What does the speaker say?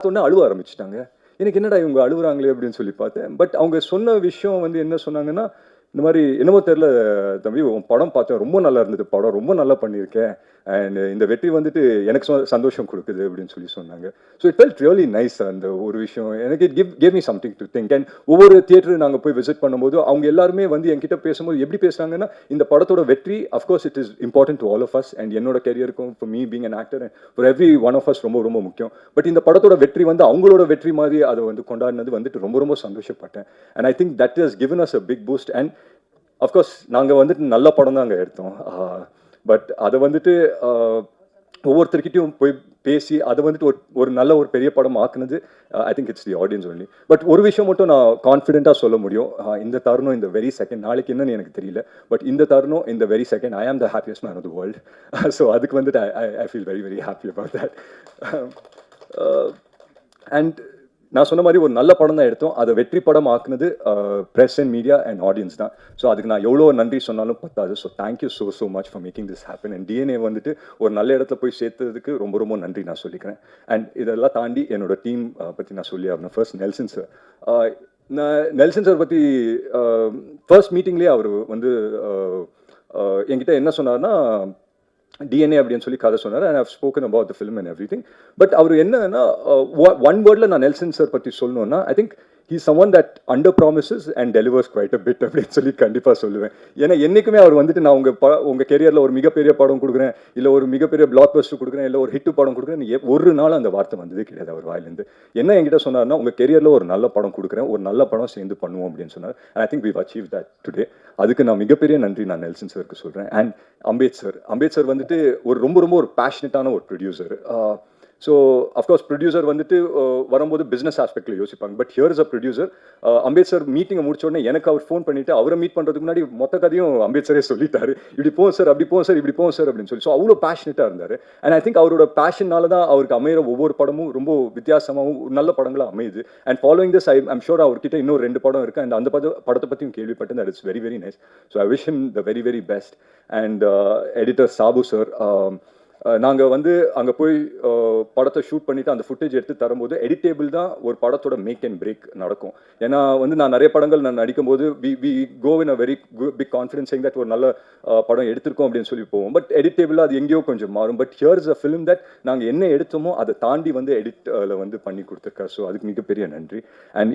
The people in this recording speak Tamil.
சொன்ன அழுவ ஆரம்பிச்சுட்டாங்க. எனக்கு என்னடா இவங்க அழுவுறாங்களே அப்படின்னு சொல்லி பார்த்தேன். பட் அவங்க சொன்ன விஷயம் வந்து என்ன சொன்னாங்கன்னா, இந்த மாரி என்னமோ தெரியல தம்பி உன் படம் பார்த்தேன். ரொம்ப நல்லா இருந்தது படம். ரொம்ப நல்லா பண்ணியிருக்கேன். அண்ட் இந்த வெற்றி வந்துட்டு எனக்கு சந்தோஷம் குடுக்குது அப்படின்னு சொல்லி சொன்னாங்க. So it felt really nice அந்த ஒரு விஷயம். எனக்கு it gave me something to think. And ஒவ்வொரு தியேட்டர் நாங்க போய் விசிட் பண்ணும்போது அவங்க எல்லாருமே வந்து என்கிட்ட பேசும்போது எப்படி பேசுறாங்கன்னா, இந்த படத்தோட வெற்றி of course it is important to all of us and என்னோட கெரியருக்கும் for me being an actor and for every one of us ரொம்ப ரொம்ப முக்கியம். பட் இந்த படத்தோட வெற்றி வந்து அவங்களோட வெற்றி மாதிரி அதை வந்து கொண்டாடினது வந்துட்டு ரொம்ப ரொம்ப சந்தோஷப்பட்டேன். And I think that has given us a big boost. And of course நாங்கள் வந்துட்டு நல்ல படம் தான் அங்கே எடுத்தோம். பட் அதை வந்துட்டு ஒவ்வொருத்தர்கிட்டையும் போய் பேசி அதை வந்துட்டு ஒரு நல்ல ஒரு பெரிய படம் ஆக்குனது I think it's the audience only. But ஒரு விஷயம் மட்டும் நான் கான்ஃபிடென்ட்டாக சொல்ல முடியும். இந்த தருணம் இந்த வெரி செகண்ட் நாளைக்கு என்னன்னு எனக்கு தெரியல. பட் இந்த தருணம் இந்த very second I am the happiest man of the world. So அதுக்கு வந்துட்டு I feel very very happy about that. And நான் சொன்ன மாதிரி ஒரு நல்ல படம் தான் எடுத்தோம். அதை வெற்றி படம் ஆக்குனது press and media and audience தான். ஸோ அதுக்கு நான் எவ்வளோ நன்றி சொன்னாலும் பத்தாது. So thank you so much for making this happen. And DNA வந்துட்டு ஒரு நல்ல இடத்துல போய் சேர்த்ததுக்கு ரொம்ப ரொம்ப நன்றி நான் சொல்லிக்கிறேன். அண்ட் இதெல்லாம் தாண்டி என்னோட டீம் பற்றி நான் சொல்லி ஆகணும். First Nelson sir. நான் நெல்சன் சார் பற்றி ஃபர்ஸ்ட் மீட்டிங்லேயே அவர் வந்து என்கிட்ட என்ன சொன்னார்னா, டிஎன்ஏ அப்படின்னு சொல்லி கதை சொன்னார். And have spoken about the film and every thing. But அவர் என்னன்னா ஒன் வேர்டில் நான் நெல்சன் சார் பற்றி சொல்லணும்னா I think he's someone that under promises and delivers quite a bit அப்படின்னு சொல்லி கண்டிப்பாக சொல்லுவேன். ஏன்னா என்றைக்குமே அவர் வந்துட்டு நான் உங்கள் கெரியரில் ஒரு மிகப்பெரிய படம் கொடுக்குறேன், இல்லை ஒரு மிகப்பெரிய பிளாக் பஸ்டர் கொடுக்குறேன், இல்லை ஒரு ஹிட்டு படம் கொடுக்குறேன், ஒரு நாள் அந்த வார்த்தை வந்ததே கிடையாது அவர் வாயிலேருந்து. என்ன என்கிட்ட சொன்னார்னா, உங்கள் கெரியரில் ஒரு நல்ல படம் கொடுக்குறேன், ஒரு நல்ல படம் சேர்ந்து பண்ணுவோம் அப்படின்னு சொன்னார். And I think we've achieve that today. அதுக்கு நான் மிகப்பெரிய நன்றி நான் நெல்சன் சாருக்கு சொல்கிறேன். அண்ட் அம்பேத்கர் வந்துட்டு ரொம்ப ரொம்ப ஒரு பேஷனட்டான ஒரு ப்ரொடியூசர். ஸோ அஃப்கோர்ஸ் ப்ரொடியூசர் வந்துட்டு வரும்போது பிஸ்னஸ் ஆஸ்பெக்டில் யோசிப்பாங்க. But here is a producer. Ambedkar மீட்டிங்கை முடிச்ச உடனே எனக்கு அவர் ஃபோன் பண்ணிவிட்டு அவரை மீட் பண்ணுறதுக்கு முன்னாடி மொத்த கதையும் அம்பேத்கரே சொல்லிட்டாரு. இப்படி போகும் சார், அப்படி போகும் சார், இப்படி போகும் சார் அப்படின்னு சொல்லி. ஸோ அவ்வளோ பேஷனட்டாக இருந்தார். அண்ட் ஐ திங்க் அவரோட பேஷன்னால தான் அவருக்கு அமைகிற ஒவ்வொரு படமும் ரொம்ப வித்தியாசமாகவும் நல்ல படங்களாக அமையுது. And following this I'm sure அவர்கிட்ட இன்னும் 2 படம் இருக்குது. அண்ட் அந்த படத்தை பற்றியும் கேள்விப்பட்டேன். That it's very very nice. So I wish him the very very best. And editor Sabu sir, நாங்கள் வந்து அங்கே போய் படத்தை ஷூட் பண்ணிவிட்டு அந்த ஃபுட்டேஜ் எடுத்து தரும்போது எடிட்டேபிள் தான் ஒரு படத்தோட மேக் அண்ட் பிரேக் நடக்கும். ஏன்னா வந்து நான் நிறைய படங்கள் நான் நடிக்கும்போது we go in a very big confidence saying that ஒரு நல்ல படம் எடுத்திருக்கோம் அப்படின்னு சொல்லி போவோம். பட் எடிட்டேபிளாக அது எங்கேயோ கொஞ்சம் மாறும். But here is a film that நாங்கள் என்ன எடுத்தோமோ அதை தாண்டி வந்து எடிட்டில் வந்து பண்ணி கொடுத்துருக்காரு. ஸோ அதுக்கு மிகப்பெரிய நன்றி. அண்ட்